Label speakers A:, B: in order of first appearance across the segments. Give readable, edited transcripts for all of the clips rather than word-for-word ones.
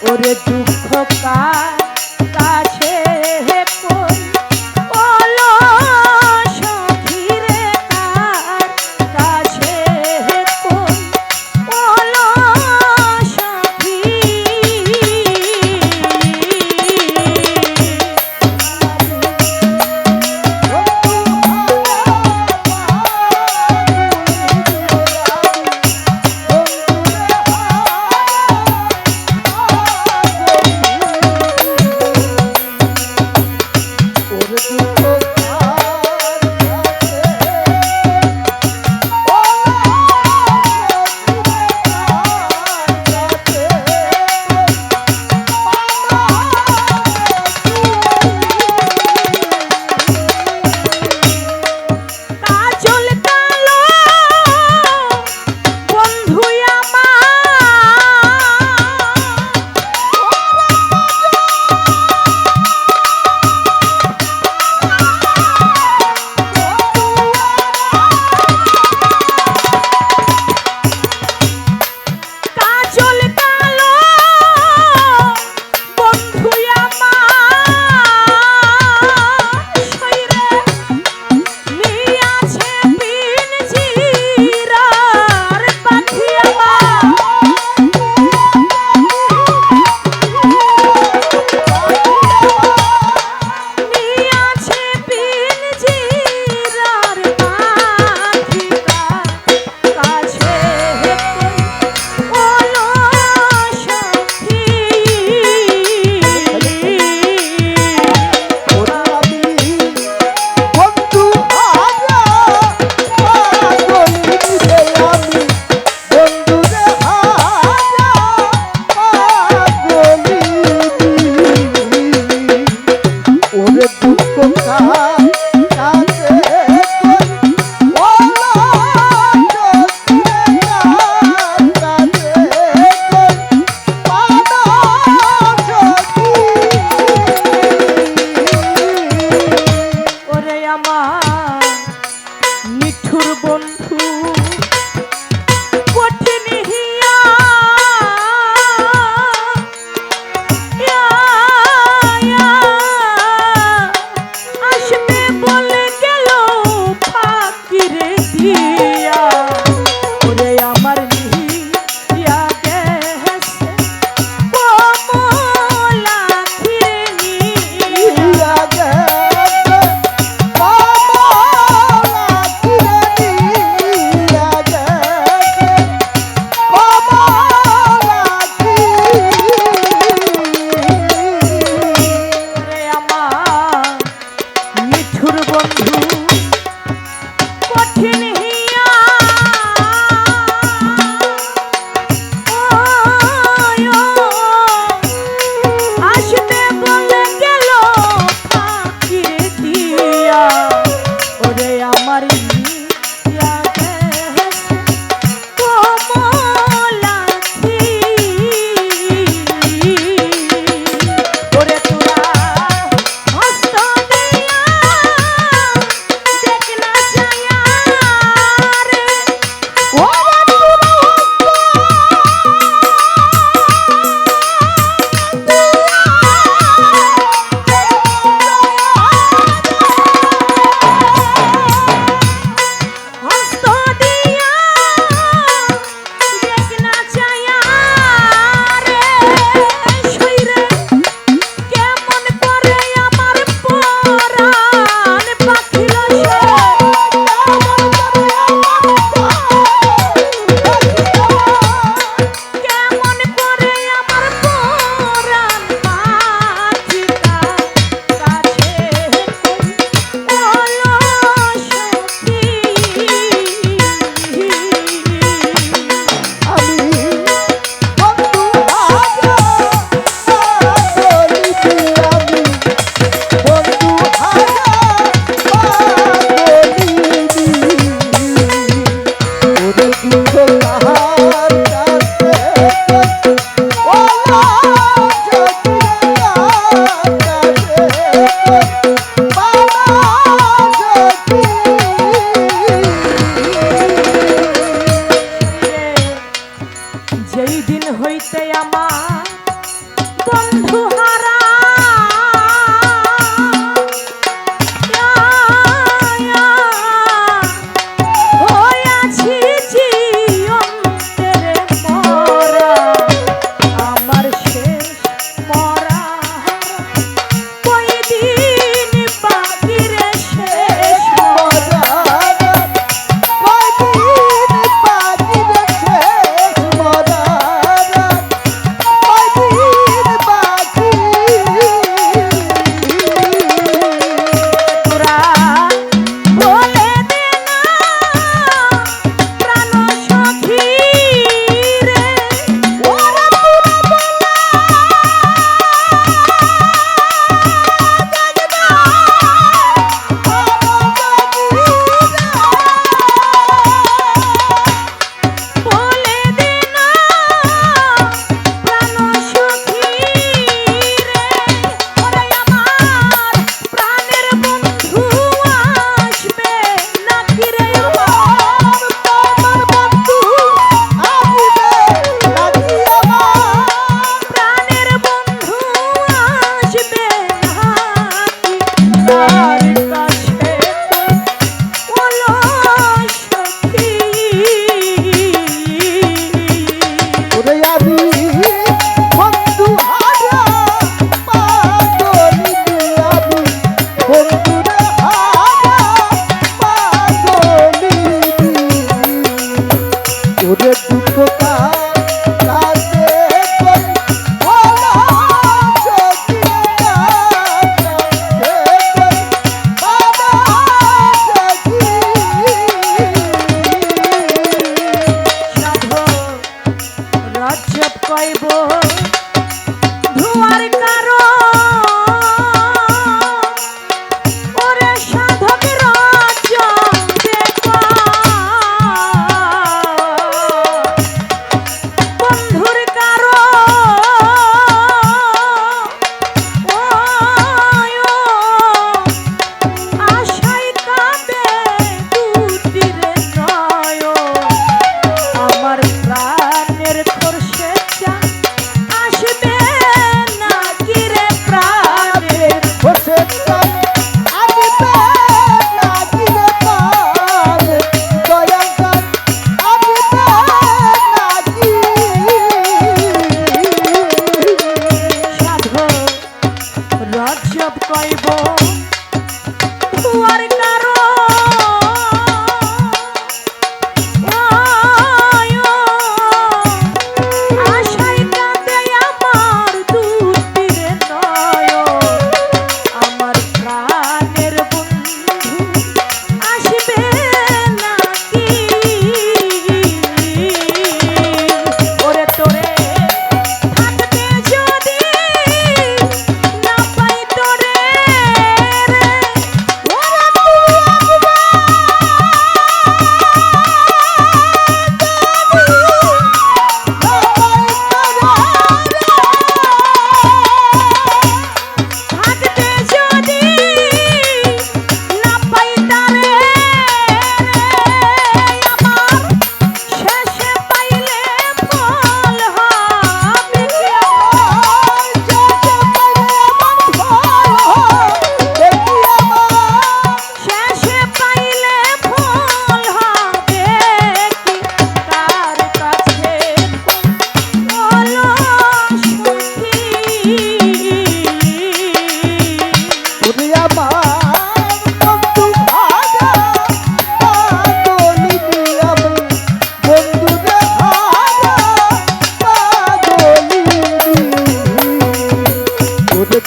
A: ওরে দুঃখ কাছে কই ওলো সখীরে কার কাছে কই ওলো সখী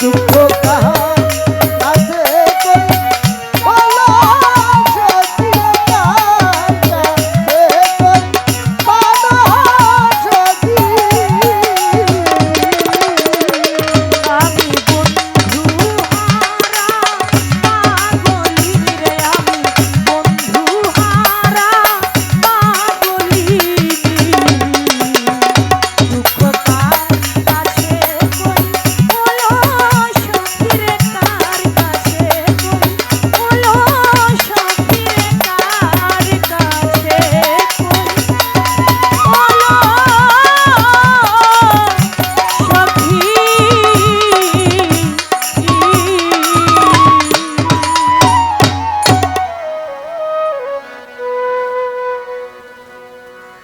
B: দুঃখ কাহার কাছে কই বলো সখী কার কাছে কই বলো সখী
A: আমি বন্ধু হারা পাগলি রে আমি বন্ধু হারা পাগলি দুঃখ কার কাছে কই বলো সখী রে কার কাছে কই বলো সখী রে কার কাছে কই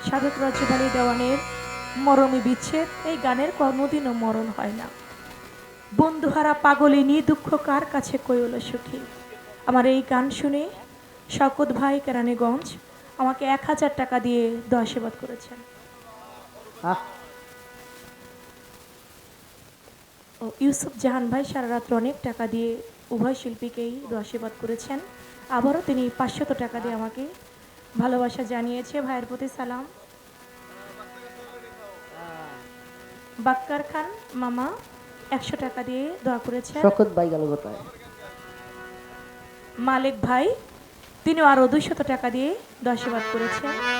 A: সাধক রাজ্যবাড়ি দেওয়ানের মরমী বিচ্ছেদ এই গানের কোনোদিনও মরণ হয় না। বন্ধুহারা পাগলিনী দুঃখ কার কাছে কইল সুখী। আমার এই গান শুনে শওকত ভাই কেরানীগঞ্জ আমাকে 1000 টাকা দিয়ে দোয়াশীর্বাদ করেছেন।
B: আহ
A: ও ইউসুফ জাহান ভাই সারা রাত্র অনেক টাকা দিয়ে উভয় শিল্পীকেই দোয়াশীর্বাদ করেছেন। আবারও তিনি 500 টাকা দিয়ে আমাকে ভালোবাসা জানিয়েছে। ভাইয়ের প্রতি সালাম। বাক্কার খান মামা 100 টাকা দিয়ে দোয়া করেছেন।
B: শকত ভাই গেল কোথায়?
A: মালিক ভাই তিনিও আরো 200 টাকা দিয়ে দোয়াশীর্বাদ করেছেন।